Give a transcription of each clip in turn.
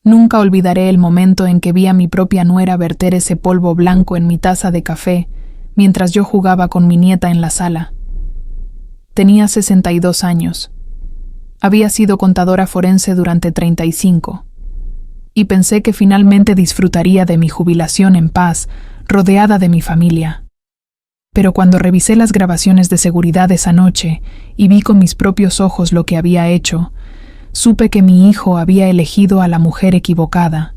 Nunca olvidaré el momento en que vi a mi propia nuera verter ese polvo blanco en mi taza de café mientras yo jugaba con mi nieta en la sala. Tenía 62 años. Había sido contadora forense durante 35. Y pensé que finalmente disfrutaría de mi jubilación en paz, rodeada de mi familia. Pero cuando revisé las grabaciones de seguridad esa noche y vi con mis propios ojos lo que había hecho, supe que mi hijo había elegido a la mujer equivocada.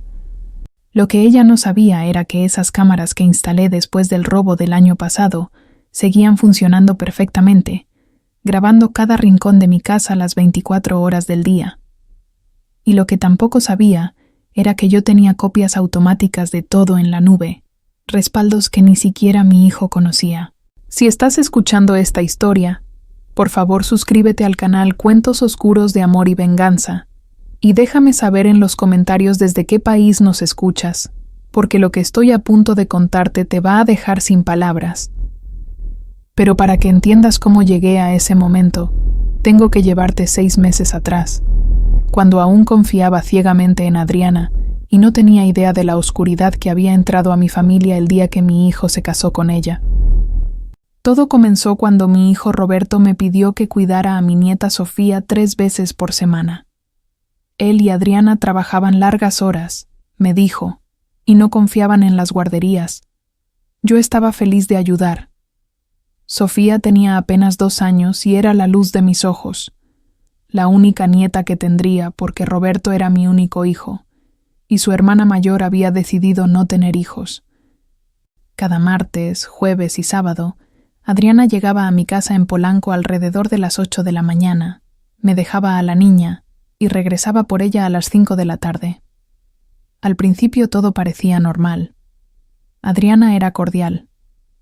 Lo que ella no sabía era que esas cámaras que instalé después del robo del año pasado seguían funcionando perfectamente, grabando cada rincón de mi casa las 24 horas del día. Y lo que tampoco sabía era que yo tenía copias automáticas de todo en la nube, respaldos que ni siquiera mi hijo conocía. Si estás escuchando esta historia, por favor suscríbete al canal Cuentos Oscuros de Amor y Venganza y déjame saber en los comentarios desde qué país nos escuchas, porque lo que estoy a punto de contarte te va a dejar sin palabras. Pero para que entiendas cómo llegué a ese momento, tengo que llevarte 6 meses atrás, cuando aún confiaba ciegamente en Adriana y no tenía idea de la oscuridad que había entrado a mi familia el día que mi hijo se casó con ella. Todo comenzó cuando mi hijo Roberto me pidió que cuidara a mi nieta Sofía 3 veces por semana. Él y Adriana trabajaban largas horas, me dijo, y no confiaban en las guarderías. Yo estaba feliz de ayudar. Sofía tenía apenas 2 años y era la luz de mis ojos, la única nieta que tendría porque Roberto era mi único hijo, y su hermana mayor había decidido no tener hijos. Cada martes, jueves y sábado, Adriana llegaba a mi casa en Polanco alrededor de las 8 de la mañana, me dejaba a la niña y regresaba por ella a las 5 de la tarde. Al principio todo parecía normal. Adriana era cordial,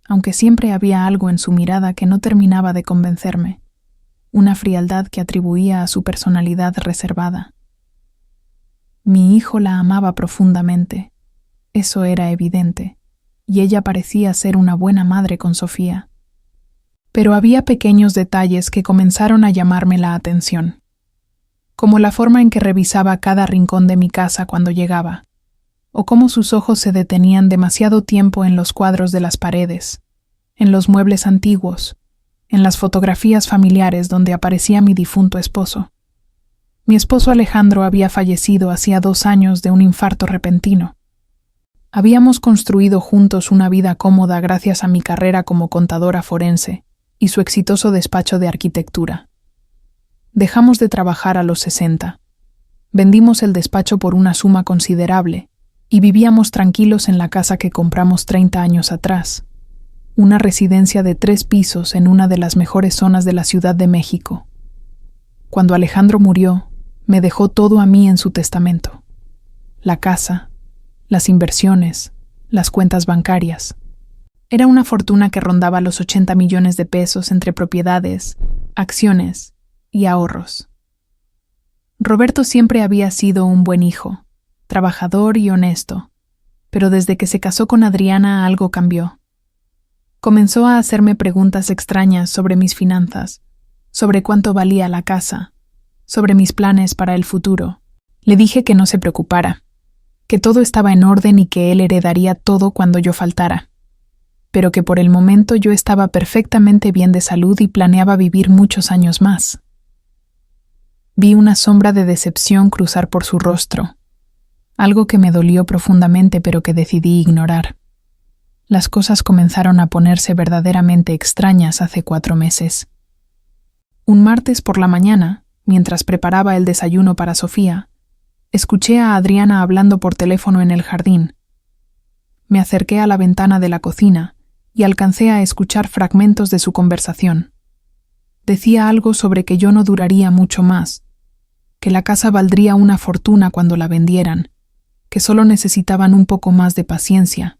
aunque siempre había algo en su mirada que no terminaba de convencerme, una frialdad que atribuía a su personalidad reservada. Mi hijo la amaba profundamente, eso era evidente, y ella parecía ser una buena madre con Sofía. Pero había pequeños detalles que comenzaron a llamarme la atención, como la forma en que revisaba cada rincón de mi casa cuando llegaba, o cómo sus ojos se detenían demasiado tiempo en los cuadros de las paredes, en los muebles antiguos, en las fotografías familiares donde aparecía mi difunto esposo. Mi esposo Alejandro había fallecido hacía 2 años de un infarto repentino. Habíamos construido juntos una vida cómoda gracias a mi carrera como contadora forense y su exitoso despacho de arquitectura. Dejamos de trabajar a los 60. Vendimos el despacho por una suma considerable y vivíamos tranquilos en la casa que compramos 30 años atrás, una residencia de 3 pisos en una de las mejores zonas de la Ciudad de México. Cuando Alejandro murió, me dejó todo a mí en su testamento: la casa, las inversiones, las cuentas bancarias. Era una fortuna que rondaba los 80 millones de pesos entre propiedades, acciones y ahorros. Roberto siempre había sido un buen hijo, trabajador y honesto, pero desde que se casó con Adriana algo cambió. Comenzó a hacerme preguntas extrañas sobre mis finanzas, sobre cuánto valía la casa, sobre mis planes para el futuro. Le dije que no se preocupara, que todo estaba en orden y que él heredaría todo cuando yo faltara, pero que por el momento yo estaba perfectamente bien de salud y planeaba vivir muchos años más. Vi una sombra de decepción cruzar por su rostro, algo que me dolió profundamente pero que decidí ignorar. Las cosas comenzaron a ponerse verdaderamente extrañas hace 4 meses. Un martes por la mañana, mientras preparaba el desayuno para Sofía, escuché a Adriana hablando por teléfono en el jardín. Me acerqué a la ventana de la cocina y alcancé a escuchar fragmentos de su conversación. Decía algo sobre que yo no duraría mucho más, que la casa valdría una fortuna cuando la vendieran, que solo necesitaban un poco más de paciencia.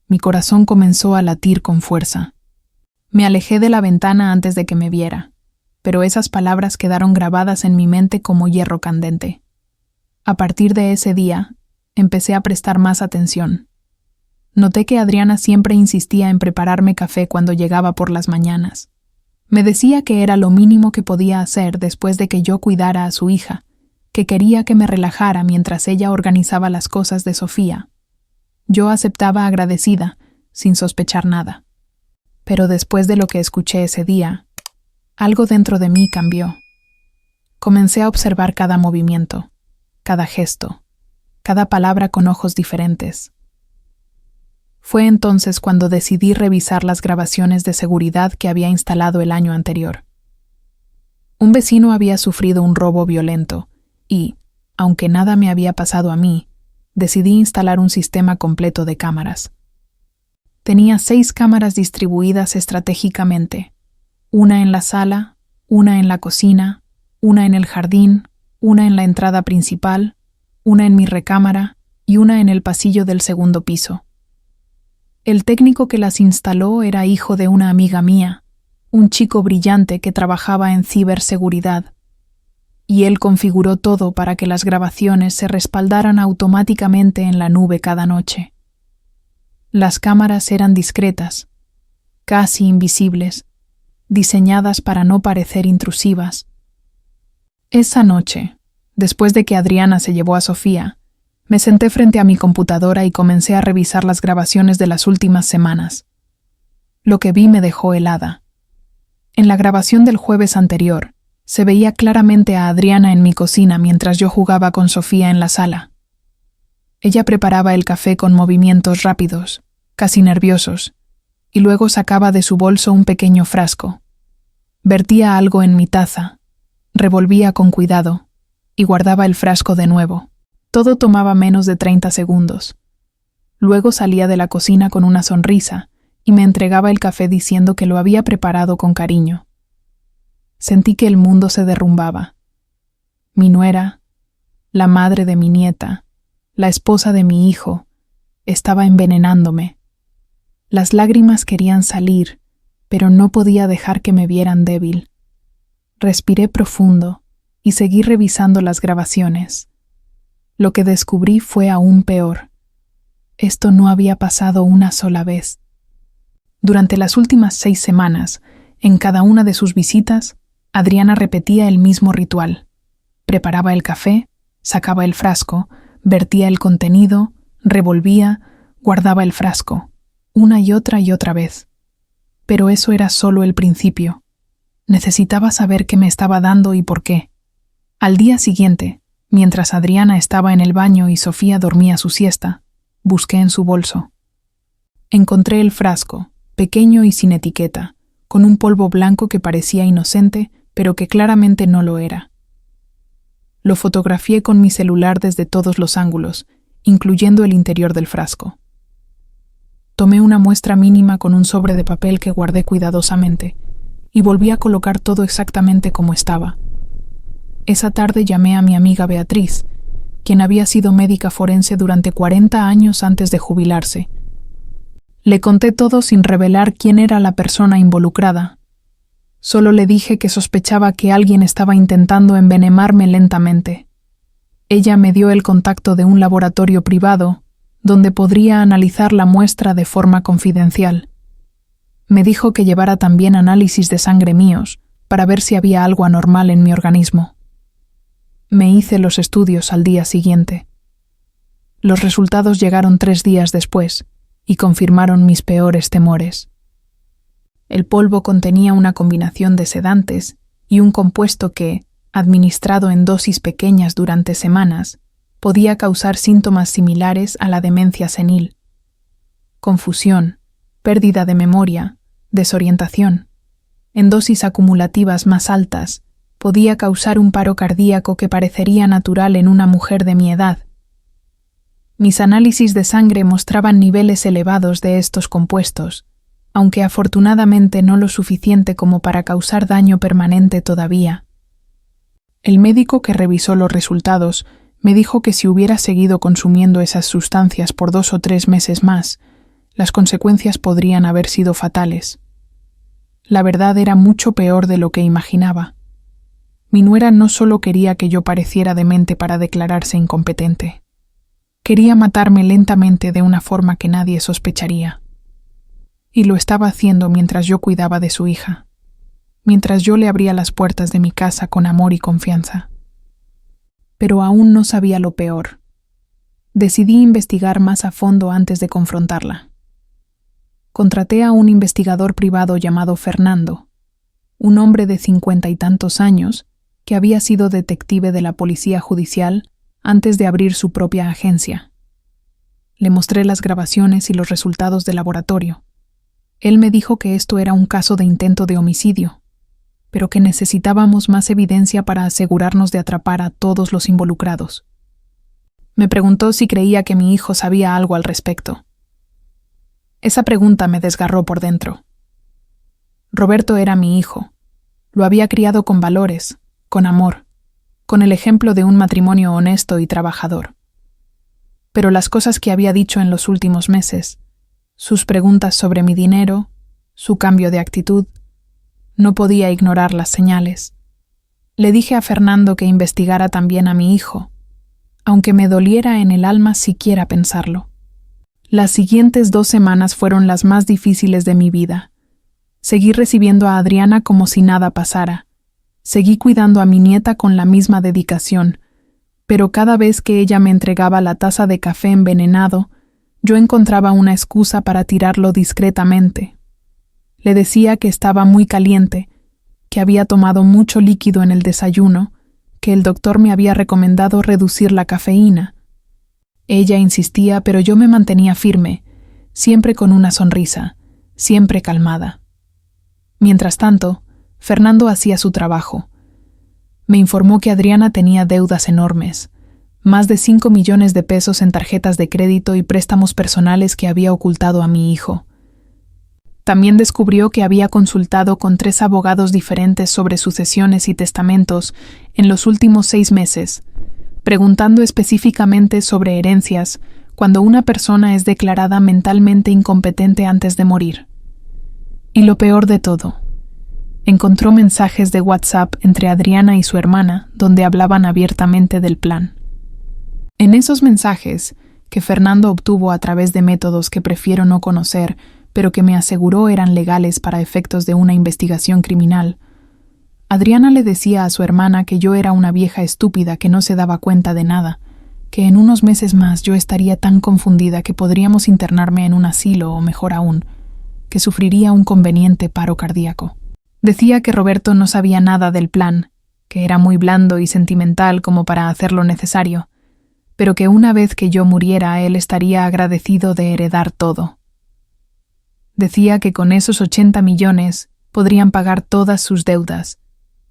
Mi corazón comenzó a latir con fuerza. Me alejé de la ventana antes de que me viera, pero esas palabras quedaron grabadas en mi mente como hierro candente. A partir de ese día, empecé a prestar más atención. Noté que Adriana siempre insistía en prepararme café cuando llegaba por las mañanas. Me decía que era lo mínimo que podía hacer después de que yo cuidara a su hija, que quería que me relajara mientras ella organizaba las cosas de Sofía. Yo aceptaba agradecida, sin sospechar nada. Pero después de lo que escuché ese día, algo dentro de mí cambió. Comencé a observar cada movimiento, cada gesto, cada palabra con ojos diferentes. Fue entonces cuando decidí revisar las grabaciones de seguridad que había instalado el año anterior. Un vecino había sufrido un robo violento y, aunque nada me había pasado a mí, decidí instalar un sistema completo de cámaras. Tenía 6 cámaras distribuidas estratégicamente, una en la sala, una en la cocina, una en el jardín, una en la entrada principal, una en mi recámara y una en el pasillo del segundo piso. El técnico que las instaló era hijo de una amiga mía, un chico brillante que trabajaba en ciberseguridad, y él configuró todo para que las grabaciones se respaldaran automáticamente en la nube cada noche. Las cámaras eran discretas, casi invisibles, diseñadas para no parecer intrusivas. Esa noche, después de que Adriana se llevó a Sofía, me senté frente a mi computadora y comencé a revisar las grabaciones de las últimas semanas. Lo que vi me dejó helada. En la grabación del jueves anterior, se veía claramente a Adriana en mi cocina mientras yo jugaba con Sofía en la sala. Ella preparaba el café con movimientos rápidos, casi nerviosos, y luego sacaba de su bolso un pequeño frasco. Vertía algo en mi taza, revolvía con cuidado, y guardaba el frasco de nuevo. Todo tomaba menos de 30 segundos. Luego salía de la cocina con una sonrisa y me entregaba el café diciendo que lo había preparado con cariño. Sentí que el mundo se derrumbaba. Mi nuera, la madre de mi nieta, la esposa de mi hijo, estaba envenenándome. Las lágrimas querían salir, pero no podía dejar que me vieran débil. Respiré profundo y seguí revisando las grabaciones. Lo que descubrí fue aún peor. Esto no había pasado una sola vez. Durante las últimas 6 semanas, en cada una de sus visitas, Adriana repetía el mismo ritual. Preparaba el café, sacaba el frasco, vertía el contenido, revolvía, guardaba el frasco, una y otra vez. Pero eso era solo el principio. Necesitaba saber qué me estaba dando y por qué. Al día siguiente, mientras Adriana estaba en el baño y Sofía dormía su siesta, busqué en su bolso. Encontré el frasco, pequeño y sin etiqueta, con un polvo blanco que parecía inocente, pero que claramente no lo era. Lo fotografié con mi celular desde todos los ángulos, incluyendo el interior del frasco. Tomé una muestra mínima con un sobre de papel que guardé cuidadosamente, y volví a colocar todo exactamente como estaba. Esa tarde llamé a mi amiga Beatriz, quien había sido médica forense durante 40 años antes de jubilarse. Le conté todo sin revelar quién era la persona involucrada. Solo le dije que sospechaba que alguien estaba intentando envenenarme lentamente. Ella me dio el contacto de un laboratorio privado donde podría analizar la muestra de forma confidencial. Me dijo que llevara también análisis de sangre míos para ver si había algo anormal en mi organismo. Me hice los estudios al día siguiente. Los resultados llegaron 3 días después y confirmaron mis peores temores. El polvo contenía una combinación de sedantes y un compuesto que, administrado en dosis pequeñas durante semanas, podía causar síntomas similares a la demencia senil. Confusión, pérdida de memoria, desorientación. En dosis acumulativas más altas, podía causar un paro cardíaco que parecería natural en una mujer de mi edad. Mis análisis de sangre mostraban niveles elevados de estos compuestos, aunque afortunadamente no lo suficiente como para causar daño permanente todavía. El médico que revisó los resultados me dijo que si hubiera seguido consumiendo esas sustancias por 2 o 3 meses más, las consecuencias podrían haber sido fatales. La verdad era mucho peor de lo que imaginaba. Mi nuera no solo quería que yo pareciera demente para declararse incompetente. Quería matarme lentamente de una forma que nadie sospecharía. Y lo estaba haciendo mientras yo cuidaba de su hija, mientras yo le abría las puertas de mi casa con amor y confianza. pero aún no sabía lo peor. Decidí investigar más a fondo antes de confrontarla. Contraté a un investigador privado llamado Fernando, un hombre de 50 y tantos años que había sido detective de la policía judicial antes de abrir su propia agencia. Le mostré las grabaciones y los resultados de laboratorio. Él me dijo que esto era un caso de intento de homicidio, pero que necesitábamos más evidencia para asegurarnos de atrapar a todos los involucrados. Me preguntó si creía que mi hijo sabía algo al respecto. Esa pregunta me desgarró por dentro. Roberto era mi hijo. Lo había criado con valores, con amor, con el ejemplo de un matrimonio honesto y trabajador. Pero las cosas que había dicho en los últimos meses, sus preguntas sobre mi dinero, su cambio de actitud, no podía ignorar las señales. Le dije a Fernando que investigara también a mi hijo, aunque me doliera en el alma siquiera pensarlo. Las siguientes 2 semanas fueron las más difíciles de mi vida. Seguí recibiendo a Adriana como si nada pasara. Seguí cuidando a mi nieta con la misma dedicación, pero cada vez que ella me entregaba la taza de café envenenado, yo encontraba una excusa para tirarlo discretamente. Le decía que estaba muy caliente, que había tomado mucho líquido en el desayuno, que el doctor me había recomendado reducir la cafeína. Ella insistía, pero yo me mantenía firme, siempre con una sonrisa, siempre calmada. Mientras tanto, Fernando hacía su trabajo. Me informó que Adriana tenía deudas enormes, más de 5 millones de pesos en tarjetas de crédito y préstamos personales que había ocultado a mi hijo. También descubrió que había consultado con 3 abogados diferentes sobre sucesiones y testamentos en los últimos 6 meses, preguntando específicamente sobre herencias cuando una persona es declarada mentalmente incompetente antes de morir. Y lo peor de todo, encontró mensajes de WhatsApp entre Adriana y su hermana donde hablaban abiertamente del plan. En esos mensajes, que Fernando obtuvo a través de métodos que prefiero no conocer, pero que me aseguró eran legales para efectos de una investigación criminal, Adriana le decía a su hermana que yo era una vieja estúpida que no se daba cuenta de nada, que en unos meses más yo estaría tan confundida que podríamos internarme en un asilo o, mejor aún, que sufriría un conveniente paro cardíaco. Decía que Roberto no sabía nada del plan, que era muy blando y sentimental como para hacer lo necesario, pero que una vez que yo muriera él estaría agradecido de heredar todo. Decía que con esos 80 millones podrían pagar todas sus deudas,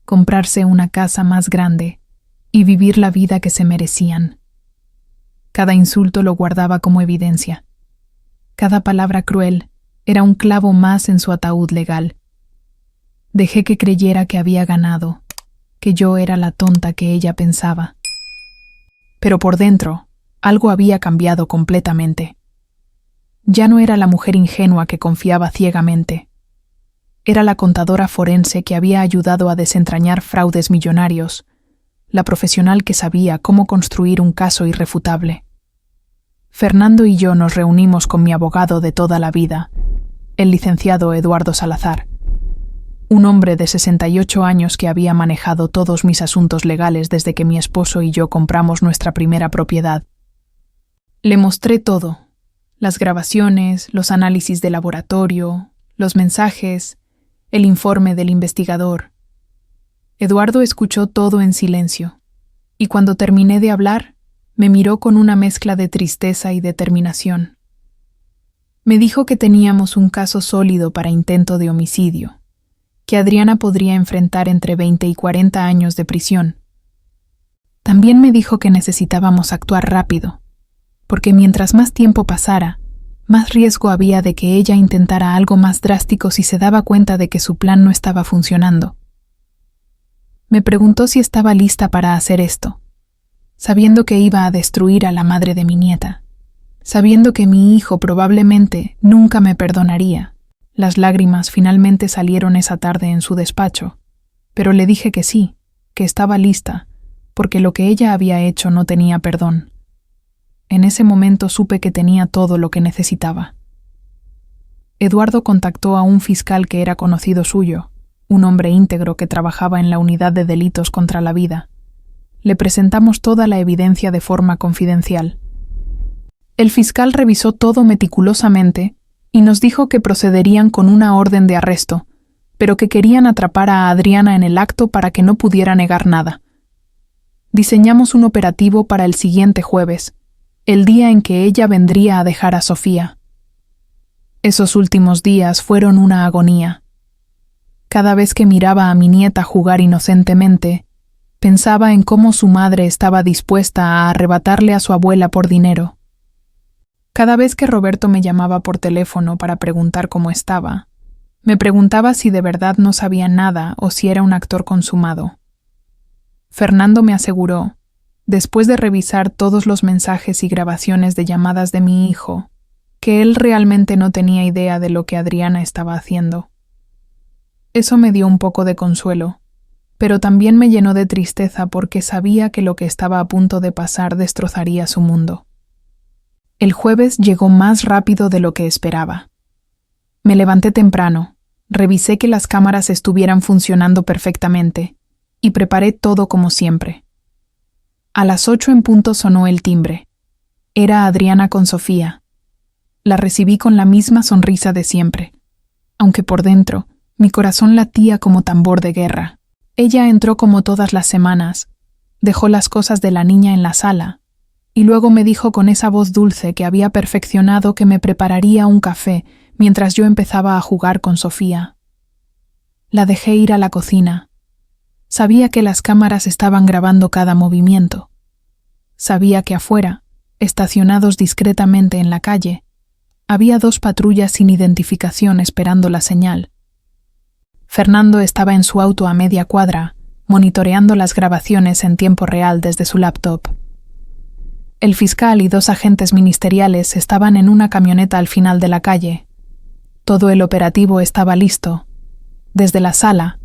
comprarse una casa más grande y vivir la vida que se merecían. Cada insulto lo guardaba como evidencia. Cada palabra cruel era un clavo más en su ataúd legal. Dejé que creyera que había ganado, que yo era la tonta que ella pensaba. Pero por dentro, algo había cambiado completamente. Ya no era la mujer ingenua que confiaba ciegamente. Era la contadora forense que había ayudado a desentrañar fraudes millonarios, la profesional que sabía cómo construir un caso irrefutable. Fernando y yo nos reunimos con mi abogado de toda la vida, el licenciado Eduardo Salazar, un hombre de 68 años que había manejado todos mis asuntos legales desde que mi esposo y yo compramos nuestra primera propiedad. Le mostré todo, las grabaciones, los análisis de laboratorio, los mensajes, el informe del investigador. Eduardo escuchó todo en silencio, y cuando terminé de hablar, me miró con una mezcla de tristeza y determinación. Me dijo que teníamos un caso sólido para intento de homicidio, que Adriana podría enfrentar entre 20 y 40 años de prisión. También me dijo que necesitábamos actuar rápido, porque mientras más tiempo pasara, más riesgo había de que ella intentara algo más drástico si se daba cuenta de que su plan no estaba funcionando. Me preguntó si estaba lista para hacer esto, sabiendo que iba a destruir a la madre de mi nieta, sabiendo que mi hijo probablemente nunca me perdonaría. Las lágrimas finalmente salieron esa tarde en su despacho, pero le dije que sí, que estaba lista, porque lo que ella había hecho no tenía perdón. En ese momento supe que tenía todo lo que necesitaba. Eduardo contactó a un fiscal que era conocido suyo, un hombre íntegro que trabajaba en la unidad de delitos contra la vida. le presentamos toda la evidencia de forma confidencial. El fiscal revisó todo meticulosamente y nos dijo que procederían con una orden de arresto, pero que querían atrapar a Adriana en el acto para que no pudiera negar nada. Diseñamos un operativo para el siguiente jueves, el día en que ella vendría a dejar a Sofía. Esos últimos días fueron una agonía. Cada vez que miraba a mi nieta jugar inocentemente, pensaba en cómo su madre estaba dispuesta a arrebatarle a su abuela por dinero. Cada vez que Roberto me llamaba por teléfono para preguntar cómo estaba, me preguntaba si de verdad no sabía nada o si era un actor consumado. Fernando me aseguró, después de revisar todos los mensajes y grabaciones de llamadas de mi hijo, que él realmente no tenía idea de lo que Adriana estaba haciendo. Eso me dio un poco de consuelo, pero también me llenó de tristeza porque sabía que lo que estaba a punto de pasar destrozaría su mundo. El jueves llegó más rápido de lo que esperaba. Me levanté temprano, revisé que las cámaras estuvieran funcionando perfectamente y preparé todo como siempre. A las 8 en punto sonó el timbre. Era Adriana con Sofía. La recibí con la misma sonrisa de siempre, aunque por dentro mi corazón latía como tambor de guerra. Ella entró como todas las semanas, dejó las cosas de la niña en la sala y luego me dijo con esa voz dulce que había perfeccionado que me prepararía un café mientras yo empezaba a jugar con Sofía. La dejé ir a la cocina. Sabía que las cámaras estaban grabando cada movimiento. Sabía que afuera, estacionados discretamente en la calle, había 2 patrullas sin identificación esperando la señal. Fernando estaba en su auto a media cuadra, monitoreando las grabaciones en tiempo real desde su laptop. El fiscal y 2 agentes ministeriales estaban en una camioneta al final de la calle. Todo el operativo estaba listo. Desde la sala,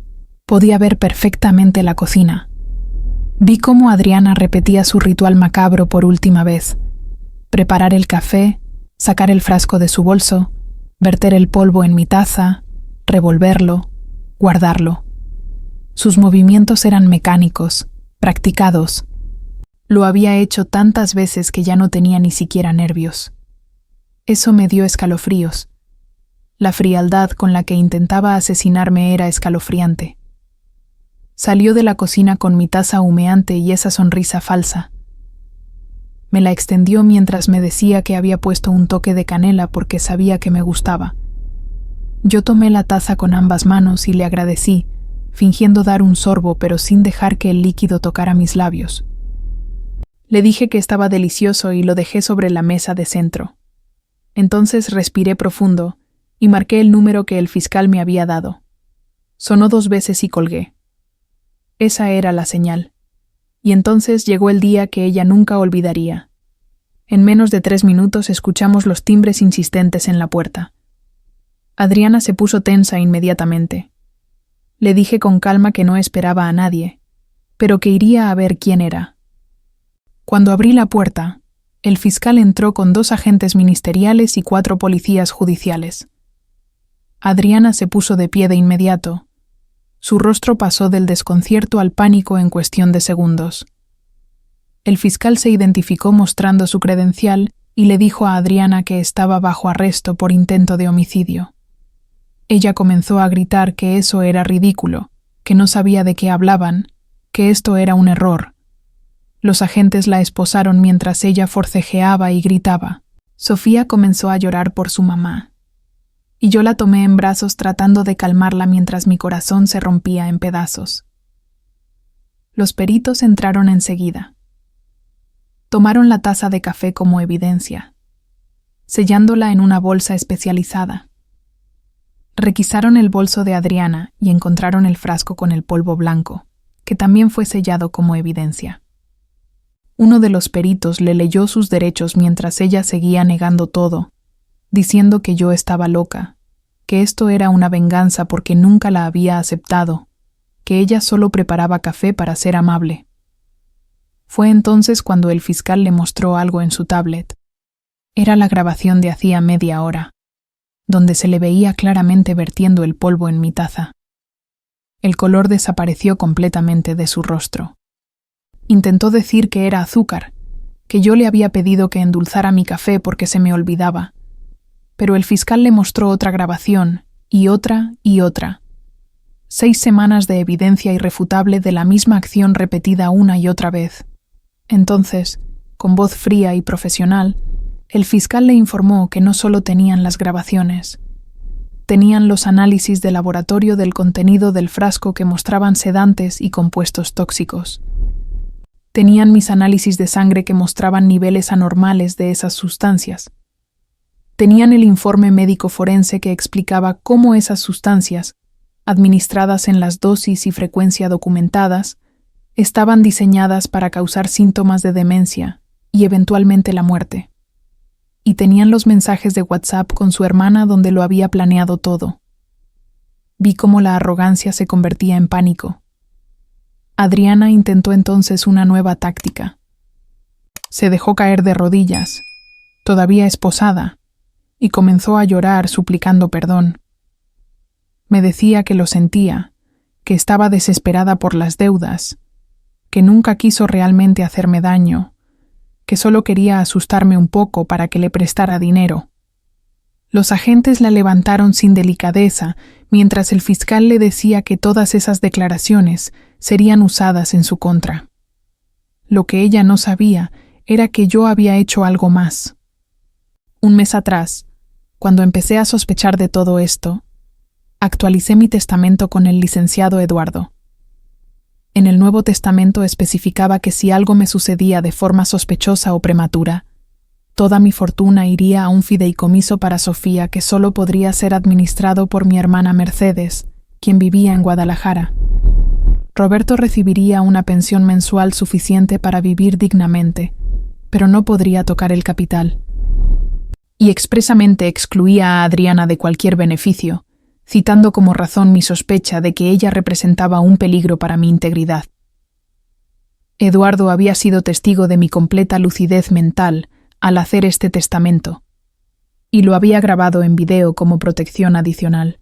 podía ver perfectamente la cocina. Vi cómo Adriana repetía su ritual macabro por última vez. Preparar el café, sacar el frasco de su bolso, verter el polvo en mi taza, revolverlo, guardarlo. Sus movimientos eran mecánicos, practicados. Lo había hecho tantas veces que ya no tenía ni siquiera nervios. Eso me dio escalofríos. La frialdad con la que intentaba asesinarme era escalofriante. Salió de la cocina con mi taza humeante y esa sonrisa falsa. Me la extendió mientras me decía que había puesto un toque de canela porque sabía que me gustaba. Yo tomé la taza con ambas manos y le agradecí, fingiendo dar un sorbo pero sin dejar que el líquido tocara mis labios. Le dije que estaba delicioso y lo dejé sobre la mesa de centro. Entonces respiré profundo y marqué el número que el fiscal me había dado. Sonó 2 veces y colgué. Esa era la señal. Y entonces llegó el día que ella nunca olvidaría. En menos de 3 minutos escuchamos los timbres insistentes en la puerta. Adriana se puso tensa inmediatamente. Le dije con calma que no esperaba a nadie, pero que iría a ver quién era. Cuando abrí la puerta, el fiscal entró con 2 agentes ministeriales y 4 policías judiciales. Adriana se puso de pie de inmediato. Su rostro pasó del desconcierto al pánico en cuestión de segundos. El fiscal se identificó mostrando su credencial y le dijo a Adriana que estaba bajo arresto por intento de homicidio. Ella comenzó a gritar que eso era ridículo, que no sabía de qué hablaban, que esto era un error. Los agentes la esposaron mientras ella forcejeaba y gritaba. Sofía comenzó a llorar por su mamá, y yo la tomé en brazos tratando de calmarla mientras mi corazón se rompía en pedazos. Los peritos entraron enseguida. Tomaron la taza de café como evidencia, sellándola en una bolsa especializada. Requisaron el bolso de Adriana y encontraron el frasco con el polvo blanco, que también fue sellado como evidencia. Uno de los peritos le leyó sus derechos mientras ella seguía negando todo, diciendo que yo estaba loca, que esto era una venganza porque nunca la había aceptado, que ella solo preparaba café para ser amable. Fue entonces cuando el fiscal le mostró algo en su tablet. Era la grabación de hacía media hora, donde se le veía claramente vertiendo el polvo en mi taza. El color desapareció completamente de su rostro. Intentó decir que era azúcar, que yo le había pedido que endulzara mi café porque se me olvidaba. Pero el fiscal le mostró otra grabación, y otra y otra. 6 semanas de evidencia irrefutable de la misma acción repetida una y otra vez. Entonces, con voz fría y profesional, el fiscal le informó que no solo tenían las grabaciones, tenían los análisis de laboratorio del contenido del frasco que mostraban sedantes y compuestos tóxicos. Tenían mis análisis de sangre que mostraban niveles anormales de esas sustancias. Tenían el informe médico forense que explicaba cómo esas sustancias, administradas en las dosis y frecuencia documentadas, estaban diseñadas para causar síntomas de demencia y eventualmente la muerte. Y tenían los mensajes de WhatsApp con su hermana donde lo había planeado todo. Vi cómo la arrogancia se convertía en pánico. Adriana intentó entonces una nueva táctica. Se dejó caer de rodillas, todavía esposada, y comenzó a llorar suplicando perdón. Me decía que lo sentía, que estaba desesperada por las deudas, que nunca quiso realmente hacerme daño, que solo quería asustarme un poco para que le prestara dinero. Los agentes la levantaron sin delicadeza, mientras el fiscal le decía que todas esas declaraciones serían usadas en su contra. Lo que ella no sabía era que yo había hecho algo más. Un mes atrás, cuando empecé a sospechar de todo esto, actualicé mi testamento con el licenciado Eduardo. En el Nuevo Testamento especificaba que si algo me sucedía de forma sospechosa o prematura, toda mi fortuna iría a un fideicomiso para Sofía que solo podría ser administrado por mi hermana Mercedes, quien vivía en Guadalajara. Roberto recibiría una pensión mensual suficiente para vivir dignamente, pero no podría tocar el capital. Y expresamente excluía a Adriana de cualquier beneficio, citando como razón mi sospecha de que ella representaba un peligro para mi integridad. Eduardo había sido testigo de mi completa lucidez mental al hacer este testamento, y lo había grabado en video como protección adicional.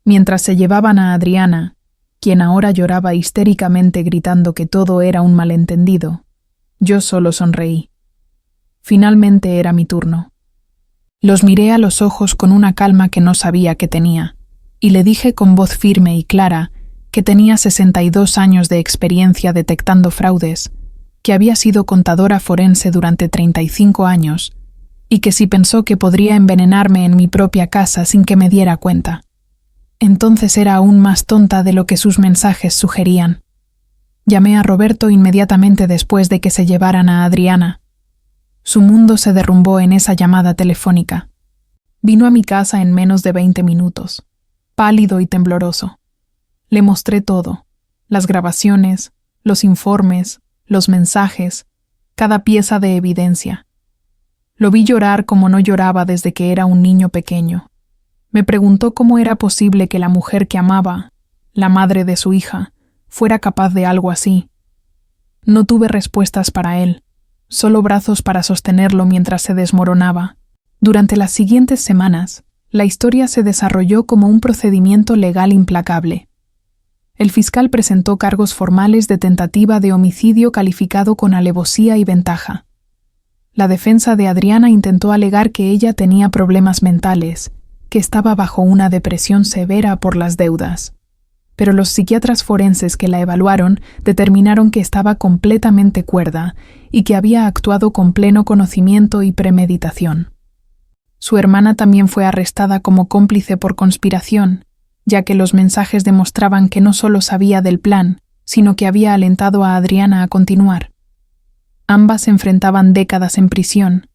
Mientras se llevaban a Adriana, quien ahora lloraba histéricamente gritando que todo era un malentendido, yo solo sonreí. Finalmente era mi turno. Los miré a los ojos con una calma que no sabía que tenía, y le dije con voz firme y clara que tenía 62 años de experiencia detectando fraudes, que había sido contadora forense durante 35 años, y que si pensó que podría envenenarme en mi propia casa sin que me diera cuenta, entonces era aún más tonta de lo que sus mensajes sugerían. Llamé a Roberto inmediatamente después de que se llevaran a Adriana. Su mundo se derrumbó en esa llamada telefónica. Vino a mi casa en menos de 20 minutos, pálido y tembloroso. Le mostré todo, las grabaciones, los informes, los mensajes, cada pieza de evidencia. Lo vi llorar como no lloraba desde que era un niño pequeño. Me preguntó cómo era posible que la mujer que amaba, la madre de su hija, fuera capaz de algo así. No tuve respuestas para él, solo brazos para sostenerlo mientras se desmoronaba. Durante las siguientes semanas, la historia se desarrolló como un procedimiento legal implacable. El fiscal presentó cargos formales de tentativa de homicidio calificado con alevosía y ventaja. La defensa de Adriana intentó alegar que ella tenía problemas mentales, que estaba bajo una depresión severa por las deudas. Pero los psiquiatras forenses que la evaluaron determinaron que estaba completamente cuerda y que había actuado con pleno conocimiento y premeditación. Su hermana también fue arrestada como cómplice por conspiración, ya que los mensajes demostraban que no solo sabía del plan, sino que había alentado a Adriana a continuar. Ambas enfrentaban décadas en prisión.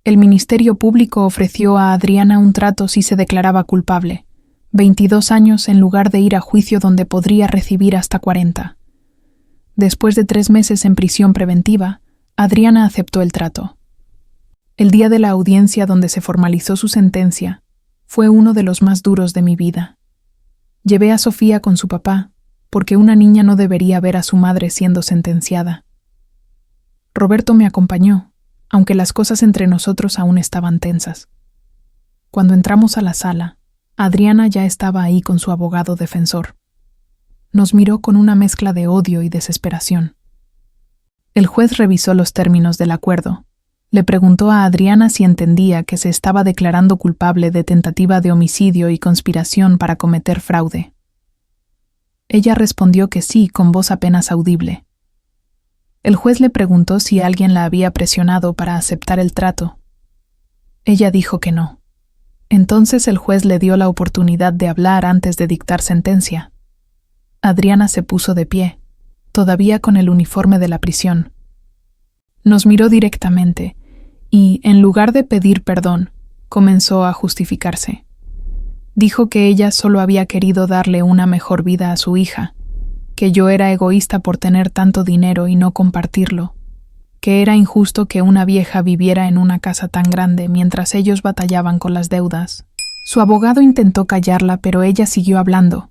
El Ministerio Público ofreció a Adriana un trato si se declaraba culpable, 22 años en lugar de ir a juicio donde podría recibir hasta 40. Después de 3 meses en prisión preventiva, Adriana aceptó el trato. El día de la audiencia donde se formalizó su sentencia fue uno de los más duros de mi vida. Llevé a Sofía con su papá, porque una niña no debería ver a su madre siendo sentenciada. Roberto me acompañó, aunque las cosas entre nosotros aún estaban tensas. Cuando entramos a la sala, Adriana ya estaba ahí con su abogado defensor. Nos miró con una mezcla de odio y desesperación. El juez revisó los términos del acuerdo. Le preguntó a Adriana si entendía que se estaba declarando culpable de tentativa de homicidio y conspiración para cometer fraude. Ella respondió que sí, con voz apenas audible. El juez le preguntó si alguien la había presionado para aceptar el trato. Ella dijo que no. Entonces el juez le dio la oportunidad de hablar antes de dictar sentencia. Adriana se puso de pie, todavía con el uniforme de la prisión. Nos miró directamente y, en lugar de pedir perdón, comenzó a justificarse. Dijo que ella solo había querido darle una mejor vida a su hija, que yo era egoísta por tener tanto dinero y no compartirlo, que era injusto que una vieja viviera en una casa tan grande mientras ellos batallaban con las deudas. Su abogado intentó callarla, pero ella siguió hablando,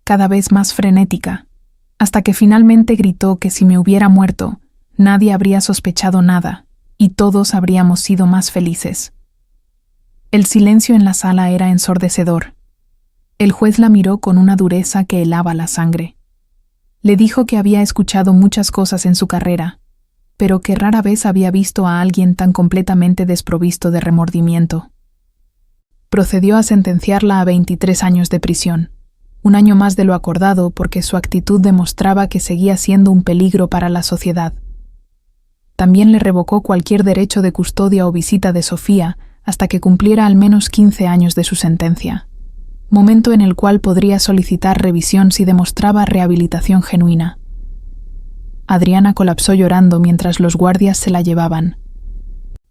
cada vez más frenética, hasta que finalmente gritó que si me hubiera muerto, nadie habría sospechado nada, y todos habríamos sido más felices. El silencio en la sala era ensordecedor. El juez la miró con una dureza que helaba la sangre. Le dijo que había escuchado muchas cosas en su carrera, pero que rara vez había visto a alguien tan completamente desprovisto de remordimiento. Procedió a sentenciarla a 23 años de prisión, un año más de lo acordado porque su actitud demostraba que seguía siendo un peligro para la sociedad. También le revocó cualquier derecho de custodia o visita de Sofía hasta que cumpliera al menos 15 años de su sentencia, momento en el cual podría solicitar revisión si demostraba rehabilitación genuina. Adriana colapsó llorando mientras los guardias se la llevaban.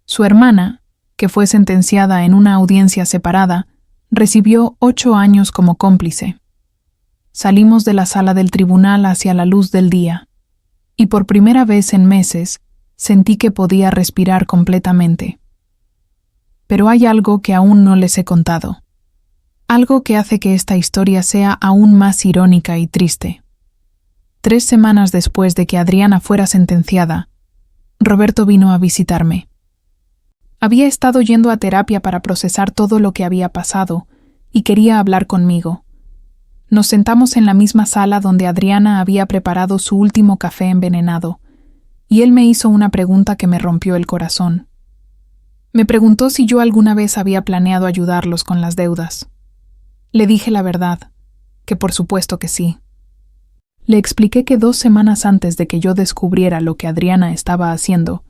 Su hermana, que fue sentenciada en una audiencia separada, recibió 8 años como cómplice. Salimos de la sala del tribunal hacia la luz del día, y por primera vez en meses sentí que podía respirar completamente. Pero hay algo que aún no les he contado. Algo que hace que esta historia sea aún más irónica y triste. 3 semanas después de que Adriana fuera sentenciada, Roberto vino a visitarme. Había estado yendo a terapia para procesar todo lo que había pasado y quería hablar conmigo. Nos sentamos en la misma sala donde Adriana había preparado su último café envenenado, y él me hizo una pregunta que me rompió el corazón. Me preguntó si yo alguna vez había planeado ayudarlos con las deudas. Le dije la verdad, que por supuesto que sí. Le expliqué que 2 semanas antes de que yo descubriera lo que Adriana estaba haciendo,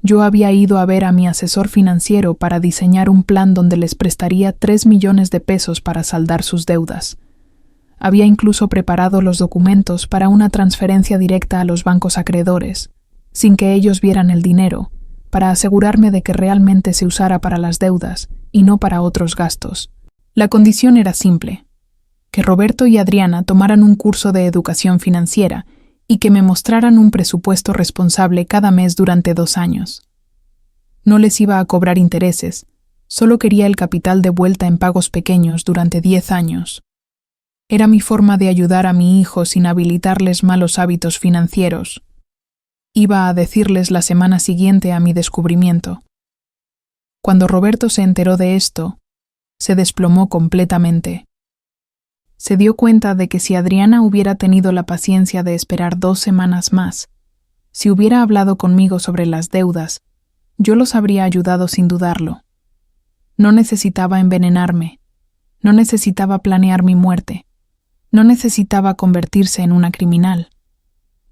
yo había ido a ver a mi asesor financiero para diseñar un plan donde les prestaría 3 millones de pesos para saldar sus deudas. Había incluso preparado los documentos para una transferencia directa a los bancos acreedores, sin que ellos vieran el dinero, para asegurarme de que realmente se usara para las deudas y no para otros gastos. La condición era simple: que Roberto y Adriana tomaran un curso de educación financiera y que me mostraran un presupuesto responsable cada mes durante 2 años. No les iba a cobrar intereses, solo quería el capital de vuelta en pagos pequeños durante 10 años. Era mi forma de ayudar a mi hijo sin habilitarles malos hábitos financieros. Iba a decirles la semana siguiente a mi descubrimiento. Cuando Roberto se enteró de esto, se desplomó completamente. Se dio cuenta de que si Adriana hubiera tenido la paciencia de esperar 2 semanas más, si hubiera hablado conmigo sobre las deudas, yo los habría ayudado sin dudarlo. No necesitaba envenenarme, no necesitaba planear mi muerte, no necesitaba convertirse en una criminal.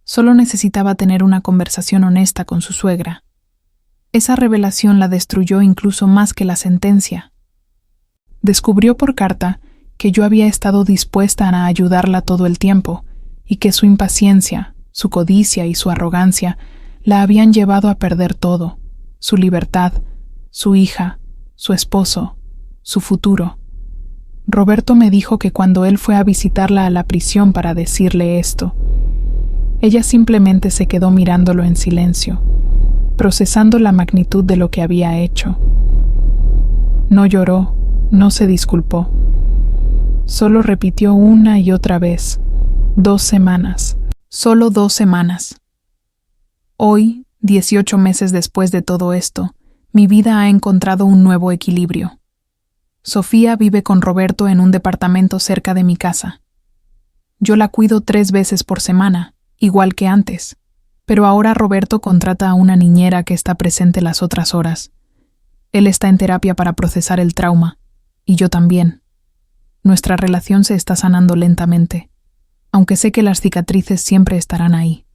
Solo necesitaba tener una conversación honesta con su suegra. Esa revelación la destruyó incluso más que la sentencia. Descubrió por carta que yo había estado dispuesta a ayudarla todo el tiempo y que su impaciencia, su codicia y su arrogancia la habían llevado a perder todo: su libertad, su hija, su esposo, su futuro. Roberto me dijo que cuando él fue a visitarla a la prisión para decirle esto, ella simplemente se quedó mirándolo en silencio, procesando la magnitud de lo que había hecho. No lloró, no se disculpó. Solo repitió una y otra vez: 2 semanas, solo 2 semanas. Hoy, 18 meses después de todo esto, mi vida ha encontrado un nuevo equilibrio. Sofía vive con Roberto en un departamento cerca de mi casa. Yo la cuido 3 veces por semana, igual que antes. Pero ahora Roberto contrata a una niñera que está presente las otras horas. Él está en terapia para procesar el trauma, y yo también. Nuestra relación se está sanando lentamente, aunque sé que las cicatrices siempre estarán ahí.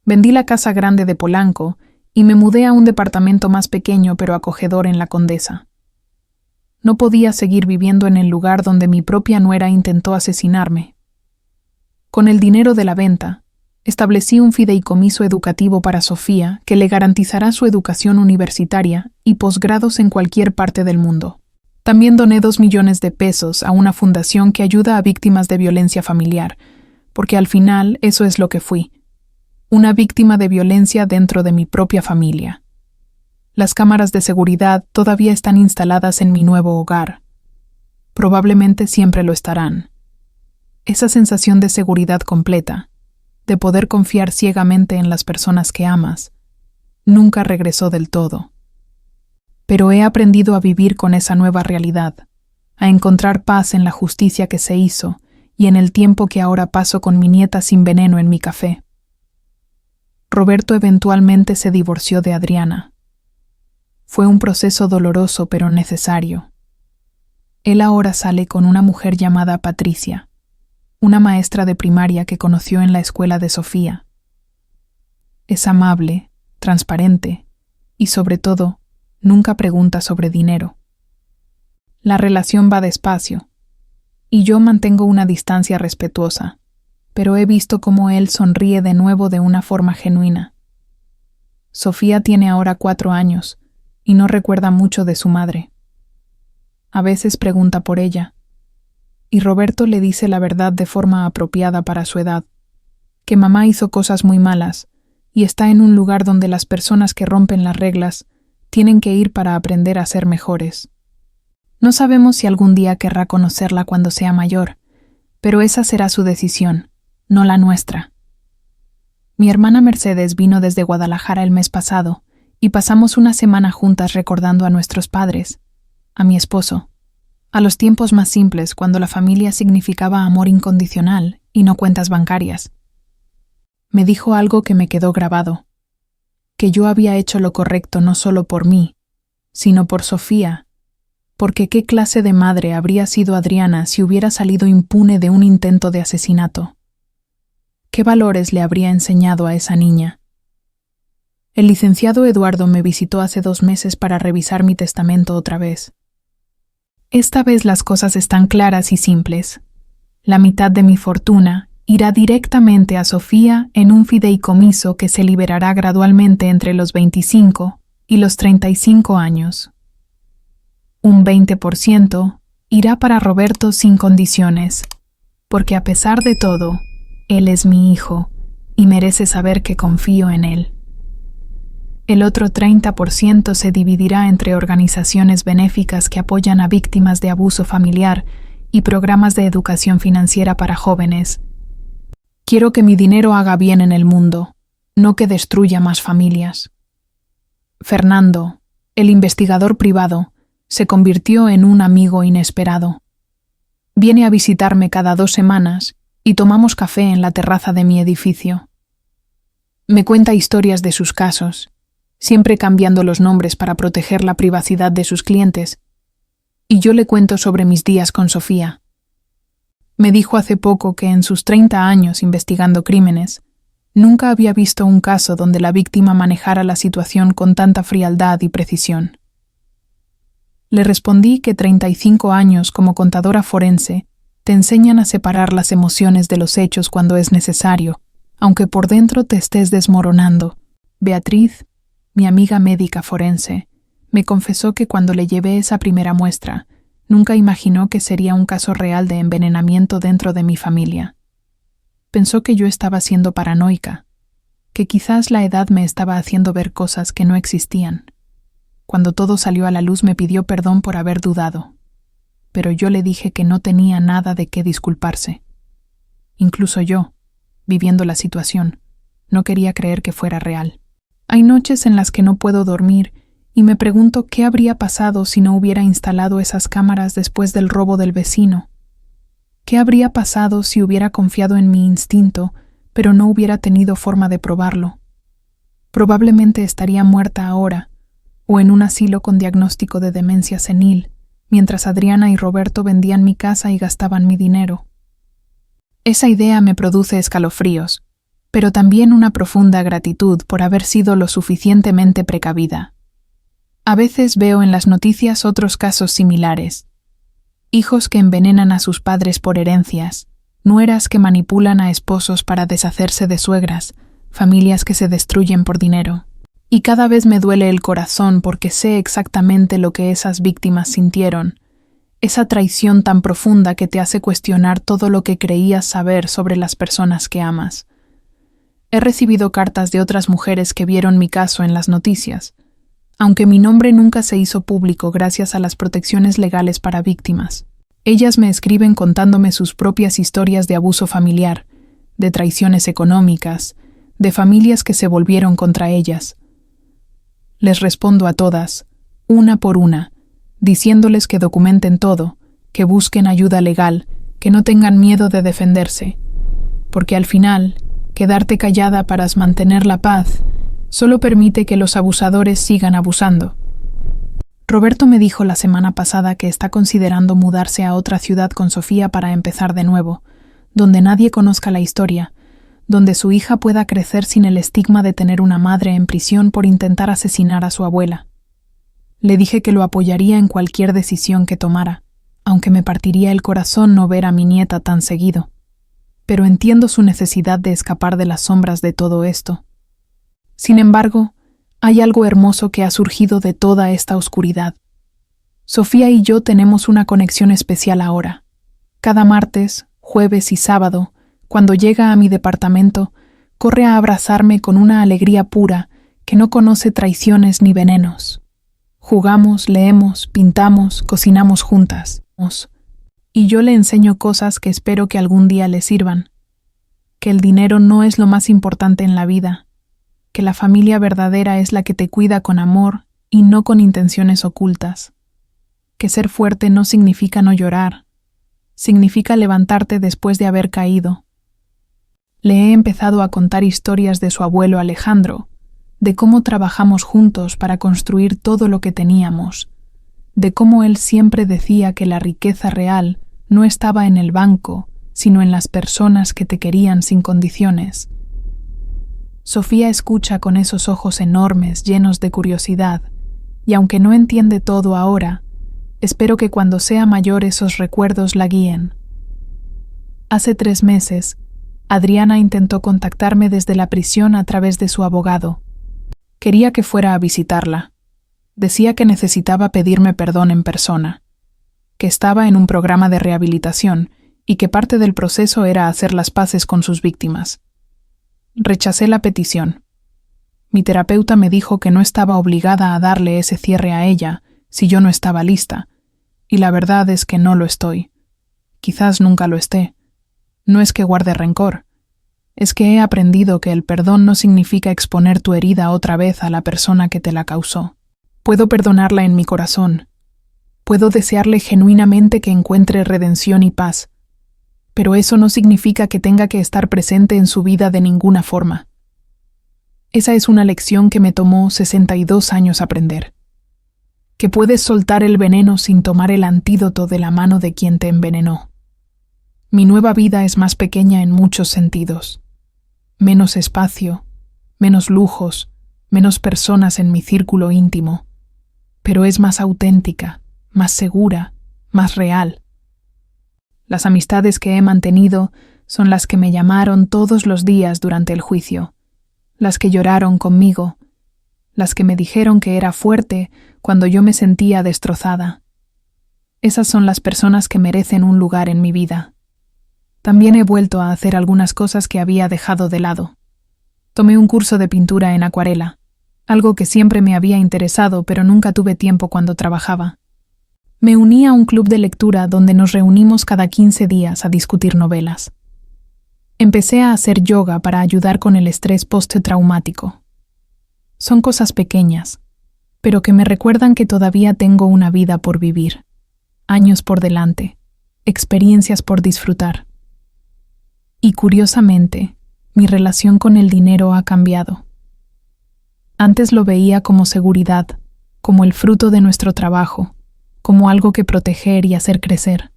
Vendí la casa grande de Polanco y me mudé a un departamento más pequeño pero acogedor en La Condesa. No podía seguir viviendo en el lugar donde mi propia nuera intentó asesinarme. Con el dinero de la venta, establecí un fideicomiso educativo para Sofía que le garantizará su educación universitaria y posgrados en cualquier parte del mundo. También doné 2 millones de pesos a una fundación que ayuda a víctimas de violencia familiar, porque al final eso es lo que fui, una víctima de violencia dentro de mi propia familia. Las cámaras de seguridad todavía están instaladas en mi nuevo hogar. Probablemente siempre lo estarán. Esa sensación de seguridad completa, de poder confiar ciegamente en las personas que amas, nunca regresó del todo. Pero he aprendido a vivir con esa nueva realidad, a encontrar paz en la justicia que se hizo y en el tiempo que ahora paso con mi nieta sin veneno en mi café. Roberto eventualmente se divorció de Adriana. Fue un proceso doloroso pero necesario. Él ahora sale con una mujer llamada Patricia, una maestra de primaria que conoció en la escuela de Sofía. Es amable, transparente y, sobre todo, nunca pregunta sobre dinero. La relación va despacio, y yo mantengo una distancia respetuosa, pero he visto cómo él sonríe de nuevo de una forma genuina. Sofía tiene ahora 4 años y no recuerda mucho de su madre. A veces pregunta por ella, y Roberto le dice la verdad de forma apropiada para su edad, que mamá hizo cosas muy malas y está en un lugar donde las personas que rompen las reglas tienen que ir para aprender a ser mejores. No sabemos si algún día querrá conocerla cuando sea mayor, pero esa será su decisión, no la nuestra. Mi hermana Mercedes vino desde Guadalajara el mes pasado y pasamos una semana juntas recordando a nuestros padres, a mi esposo, a los tiempos más simples cuando la familia significaba amor incondicional y no cuentas bancarias. Me dijo algo que me quedó grabado, que yo había hecho lo correcto no solo por mí, sino por Sofía, porque qué clase de madre habría sido Adriana si hubiera salido impune de un intento de asesinato. ¿Qué valores le habría enseñado a esa niña? El licenciado Eduardo me visitó hace 2 meses para revisar mi testamento otra vez. Esta vez las cosas están claras y simples. La mitad de mi fortuna irá directamente a Sofía en un fideicomiso que se liberará gradualmente entre los 25 y los 35 años. Un 20% irá para Roberto sin condiciones, porque a pesar de todo, él es mi hijo y merece saber que confío en él. El otro 30% se dividirá entre organizaciones benéficas que apoyan a víctimas de abuso familiar y programas de educación financiera para jóvenes. Quiero que mi dinero haga bien en el mundo, no que destruya más familias. Fernando, el investigador privado, se convirtió en un amigo inesperado. Viene a visitarme cada 2 semanas y tomamos café en la terraza de mi edificio. Me cuenta historias de sus casos, siempre cambiando los nombres para proteger la privacidad de sus clientes, y yo le cuento sobre mis días con Sofía. Me dijo hace poco que en sus 30 años investigando crímenes, nunca había visto un caso donde la víctima manejara la situación con tanta frialdad y precisión. Le respondí que 35 años como contadora forense te enseñan a separar las emociones de los hechos cuando es necesario, aunque por dentro te estés desmoronando. Beatriz, mi amiga médica forense, me confesó que cuando le llevé esa primera muestra, nunca imaginó que sería un caso real de envenenamiento dentro de mi familia. Pensó que yo estaba siendo paranoica, que quizás la edad me estaba haciendo ver cosas que no existían. Cuando todo salió a la luz me pidió perdón por haber dudado, pero yo le dije que no tenía nada de qué disculparse. Incluso yo, viviendo la situación, no quería creer que fuera real. Hay noches en las que no puedo dormir y me pregunto qué habría pasado si no hubiera instalado esas cámaras después del robo del vecino. ¿Qué habría pasado si hubiera confiado en mi instinto, pero no hubiera tenido forma de probarlo? Probablemente estaría muerta ahora, o en un asilo con diagnóstico de demencia senil, mientras Adriana y Roberto vendían mi casa y gastaban mi dinero. Esa idea me produce escalofríos, pero también una profunda gratitud por haber sido lo suficientemente precavida. A veces veo en las noticias otros casos similares. Hijos que envenenan a sus padres por herencias, nueras que manipulan a esposos para deshacerse de suegras, familias que se destruyen por dinero. Y cada vez me duele el corazón porque sé exactamente lo que esas víctimas sintieron, esa traición tan profunda que te hace cuestionar todo lo que creías saber sobre las personas que amas. He recibido cartas de otras mujeres que vieron mi caso en las noticias, aunque mi nombre nunca se hizo público gracias a las protecciones legales para víctimas. Ellas me escriben contándome sus propias historias de abuso familiar, de traiciones económicas, de familias que se volvieron contra ellas. Les respondo a todas, una por una, diciéndoles que documenten todo, que busquen ayuda legal, que no tengan miedo de defenderse, porque al final, quedarte callada para mantener la paz solo permite que los abusadores sigan abusando. Roberto me dijo la semana pasada que está considerando mudarse a otra ciudad con Sofía para empezar de nuevo, donde nadie conozca la historia, donde su hija pueda crecer sin el estigma de tener una madre en prisión por intentar asesinar a su abuela. Le dije que lo apoyaría en cualquier decisión que tomara, aunque me partiría el corazón no ver a mi nieta tan seguido. Pero entiendo su necesidad de escapar de las sombras de todo esto. Sin embargo, hay algo hermoso que ha surgido de toda esta oscuridad. Sofía y yo tenemos una conexión especial ahora. Cada martes, jueves y sábado, cuando llega a mi departamento, corre a abrazarme con una alegría pura que no conoce traiciones ni venenos. Jugamos, leemos, pintamos, cocinamos juntas. Y yo le enseño cosas que espero que algún día le sirvan. Que el dinero no es lo más importante en la vida. Que la familia verdadera es la que te cuida con amor y no con intenciones ocultas. Que ser fuerte no significa no llorar. Significa levantarte después de haber caído. Le he empezado a contar historias de su abuelo Alejandro, de cómo trabajamos juntos para construir todo lo que teníamos, de cómo él siempre decía que la riqueza real no estaba en el banco, sino en las personas que te querían sin condiciones. Sofía escucha con esos ojos enormes llenos de curiosidad, y aunque no entiende todo ahora, espero que cuando sea mayor esos recuerdos la guíen. Hace 3 meses, Adriana intentó contactarme desde la prisión a través de su abogado. Quería que fuera a visitarla. Decía que necesitaba pedirme perdón en persona, que estaba en un programa de rehabilitación y que parte del proceso era hacer las paces con sus víctimas. Rechacé la petición. Mi terapeuta me dijo que no estaba obligada a darle ese cierre a ella si yo no estaba lista, y la verdad es que no lo estoy. Quizás nunca lo esté. No es que guarde rencor. Es que he aprendido que el perdón no significa exponer tu herida otra vez a la persona que te la causó. Puedo perdonarla en mi corazón. Puedo desearle genuinamente que encuentre redención y paz. Pero eso no significa que tenga que estar presente en su vida de ninguna forma. Esa es una lección que me tomó 62 años aprender. Que puedes soltar el veneno sin tomar el antídoto de la mano de quien te envenenó. Mi nueva vida es más pequeña en muchos sentidos. Menos espacio, menos lujos, menos personas en mi círculo íntimo. Pero es más auténtica, más segura, más real. Las amistades que he mantenido son las que me llamaron todos los días durante el juicio, las que lloraron conmigo, las que me dijeron que era fuerte cuando yo me sentía destrozada. Esas son las personas que merecen un lugar en mi vida. También he vuelto a hacer algunas cosas que había dejado de lado. Tomé un curso de pintura en acuarela, algo que siempre me había interesado pero nunca tuve tiempo cuando trabajaba. Me uní a un club de lectura donde nos reunimos cada 15 días a discutir novelas. Empecé a hacer yoga para ayudar con el estrés postraumático. Son cosas pequeñas, pero que me recuerdan que todavía tengo una vida por vivir, años por delante, experiencias por disfrutar. Y curiosamente, mi relación con el dinero ha cambiado. Antes lo veía como seguridad, como el fruto de nuestro trabajo, como algo que proteger y hacer crecer.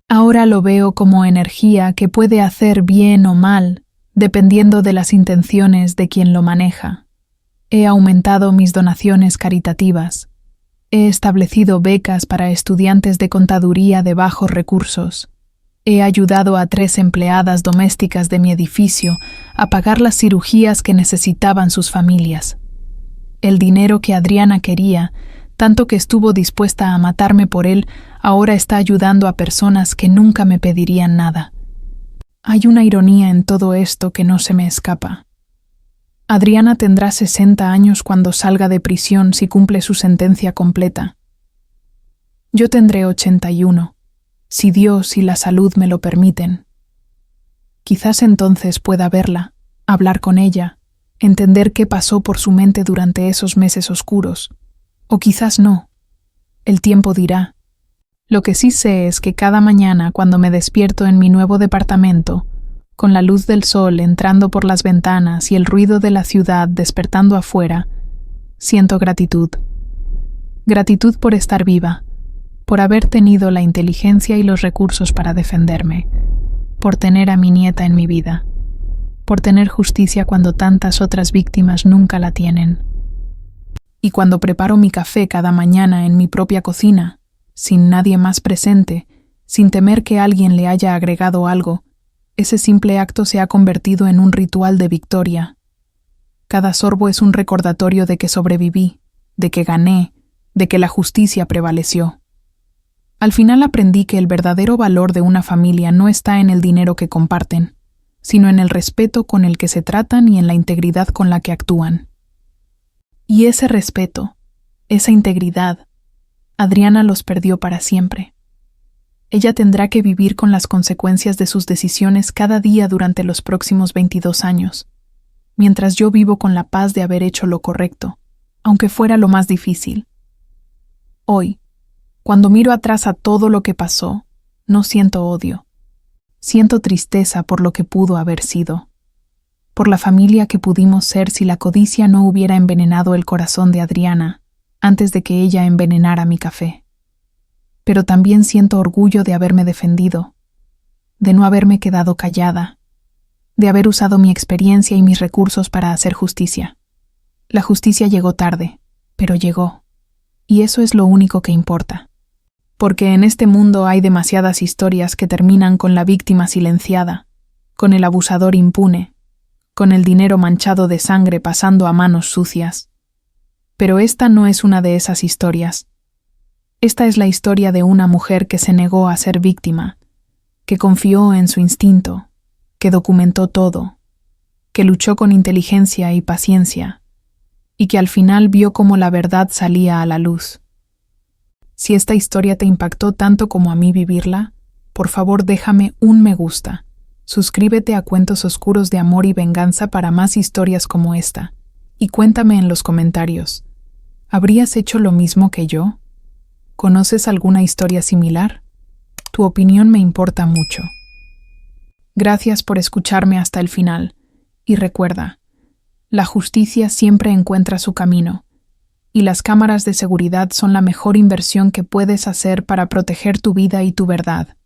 Ahora lo veo como energía que puede hacer bien o mal, dependiendo de las intenciones de quien lo maneja. He aumentado mis donaciones caritativas. He establecido becas para estudiantes de contaduría de bajos recursos. He ayudado a 3 empleadas domésticas de mi edificio a pagar las cirugías que necesitaban sus familias. El dinero que Adriana quería, tanto que estuvo dispuesta a matarme por él, ahora está ayudando a personas que nunca me pedirían nada. Hay una ironía en todo esto que no se me escapa. Adriana tendrá 60 años cuando salga de prisión si cumple su sentencia completa. Yo tendré 81, si Dios y la salud me lo permiten. Quizás entonces pueda verla, hablar con ella, entender qué pasó por su mente durante esos meses oscuros. O quizás no. El tiempo dirá. Lo que sí sé es que cada mañana cuando me despierto en mi nuevo departamento, con la luz del sol entrando por las ventanas y el ruido de la ciudad despertando afuera, siento gratitud. Gratitud por estar viva, por haber tenido la inteligencia y los recursos para defenderme, por tener a mi nieta en mi vida, por tener justicia cuando tantas otras víctimas nunca la tienen. Y cuando preparo mi café cada mañana en mi propia cocina, sin nadie más presente, sin temer que alguien le haya agregado algo, ese simple acto se ha convertido en un ritual de victoria. Cada sorbo es un recordatorio de que sobreviví, de que gané, de que la justicia prevaleció. Al final aprendí que el verdadero valor de una familia no está en el dinero que comparten, sino en el respeto con el que se tratan y en la integridad con la que actúan. Y ese respeto, esa integridad, Adriana los perdió para siempre. Ella tendrá que vivir con las consecuencias de sus decisiones cada día durante los próximos 22 años, mientras yo vivo con la paz de haber hecho lo correcto, aunque fuera lo más difícil. Hoy, cuando miro atrás a todo lo que pasó, no siento odio. Siento tristeza por lo que pudo haber sido, por la familia que pudimos ser si la codicia no hubiera envenenado el corazón de Adriana antes de que ella envenenara mi café. Pero también siento orgullo de haberme defendido, de no haberme quedado callada, de haber usado mi experiencia y mis recursos para hacer justicia. La justicia llegó tarde, pero llegó, y eso es lo único que importa. Porque en este mundo hay demasiadas historias que terminan con la víctima silenciada, con el abusador impune, con el dinero manchado de sangre pasando a manos sucias. Pero esta no es una de esas historias. Esta es la historia de una mujer que se negó a ser víctima, que confió en su instinto, que documentó todo, que luchó con inteligencia y paciencia, y que al final vio cómo la verdad salía a la luz. Si esta historia te impactó tanto como a mí vivirla, por favor déjame un me gusta. Suscríbete a Cuentos Oscuros de Amor y Venganza para más historias como esta, y cuéntame en los comentarios, ¿habrías hecho lo mismo que yo? ¿Conoces alguna historia similar? Tu opinión me importa mucho. Gracias por escucharme hasta el final, y recuerda, la justicia siempre encuentra su camino, y las cámaras de seguridad son la mejor inversión que puedes hacer para proteger tu vida y tu verdad.